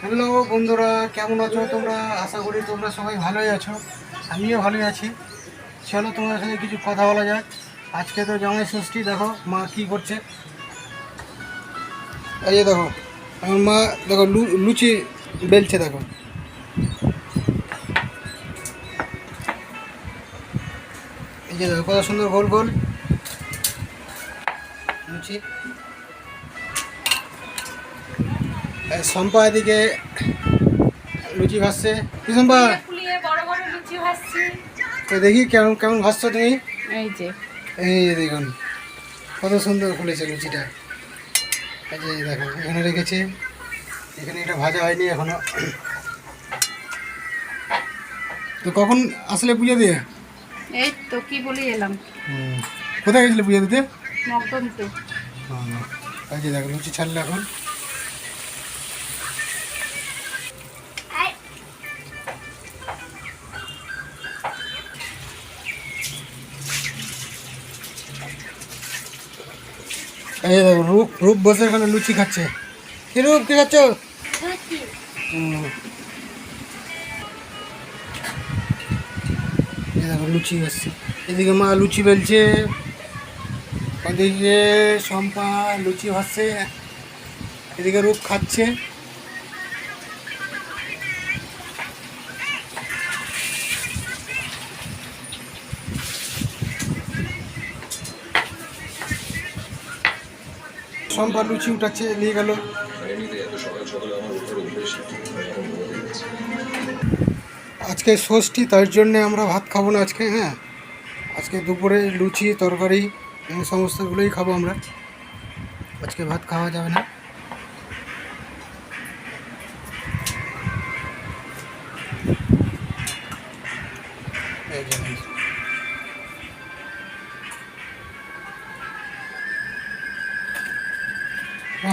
Hello বন্ধুরা, কেমন আছো তোমরা? আশা করি তোমরা সবাই ভালোই আছো, আমিও ভালোই আছি। চলো তোমার সাথে কিছু কথা বলা যাক। আজকে তো জামাই ষষ্ঠী, দেখো মা কি করছে। এই যে দেখো আমার মা, দেখো লুচি বেলছে, দেখো এই যে দেখো কত সুন্দর গোল গোল লুচি। শম্পা এদিকে লুচি ভাসছে। কি শম্পা, তো দেখি কেমন কেমন ভাসছো তুমি। এই যে দেখুন কত সুন্দর ফুলেছে লুচিটা। এই যে দেখো এখানে রেখেছে, এখানে এটা ভাজা হয়নি এখনো। তো কখন আসলে পুজো দিয়ে? এই তো কি বলি এলাম। কোথায় গেছিলে পুজো দিতে? মকদমপুর। এই যে দেখো লুচি ছাড়লে এখন। এই যে দেখো রূপ রূপ বসে এখানে লুচি খাচ্ছে। কি রূপ, কি খাচ্ছ? এই দেখো লুচি এসছে, এদিকে মা লুচি বেলছে, ওদিকে শম্পা লুচি ভাসছে, এদিকে রূপ খাচ্ছে। শম্পা লুচি উঠাচ্ছে, নিয়ে গেল। আজকে ষষ্ঠী, তার জন্যে আমরা ভাত খাবো না আজকে। হ্যাঁ, আজকে দুপুরে লুচি তরকারি এই সমস্তগুলোই খাবো আমরা, আজকে ভাত খাওয়া যাবে না। এই যে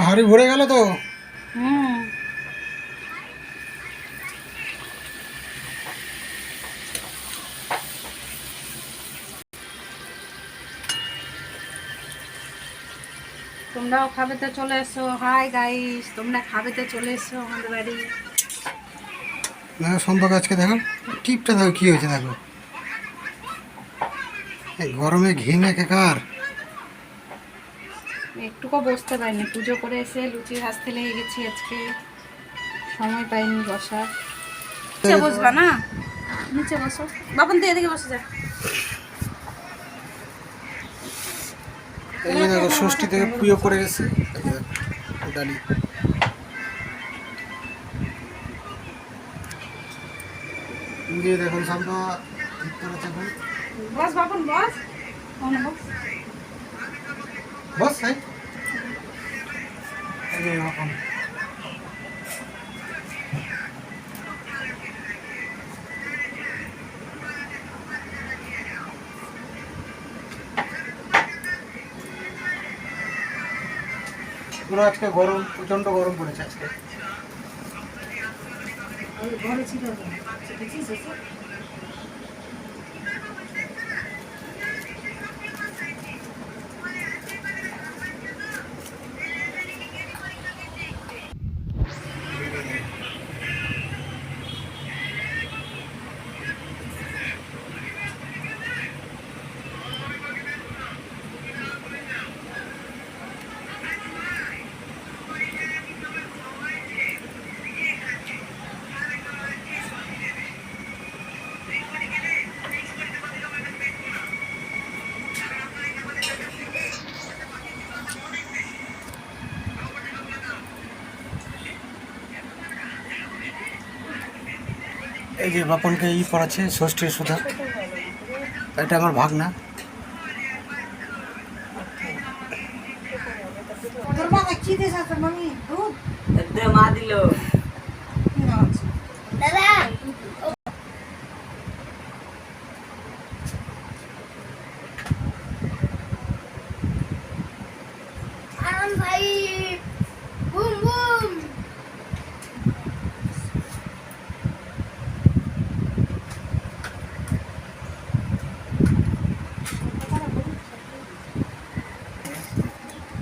হাঁড়ি ভরে গেল তো। তোমরাও খাবে তো চলে এসো। হাই গাইস, তোমরা খাবে তো চলে এসো আমাদের বাড়ি। দেখো সম্পর্ক আজকে দেখো টিপটা, দেখো কী হয়েছে, দেখো এই গরমে ঘেমে একাকার। একটুকু বসতে পারিনি, পুজো করে এসে লুচি ভাজতে লেগে গেছি আজকে, সময় পাইনি বসার। নিচে বসবা না, নিচে বসো। বাপন দিয়ে এদিকে বসে যা। এই যে দেখো ষষ্ঠী থেকে পুজো করে গেছে। ডালি দিয়ে দেখুন সম্পা বস বাপন বস, বস। বস এই যে এখন পুরো আজকে গরম, প্রচন্ড গরম পড়েছে আজকে। এই যে বাপনকে পড়াচ্ছে ষষ্ঠীর সুধা, এটা আমার ভাগনা। মা দিল দাদা ভাই বুম বুম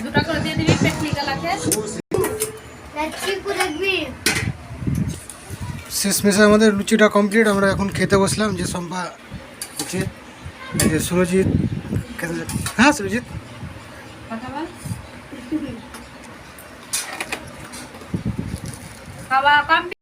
দুটা করে দিয়ে দিবি টেকনিক্যাল আছে। দেখবি শেষমেশে আমাদের লুচিটা কমপ্লিট। আমরা এখন খেতে বসলাম। যে সম্পা হচ্ছে, এই যে সুরজিৎ খেতে, হ্যাঁ সুরজিৎ কথা বল। খাওয়া কমপ্লিট।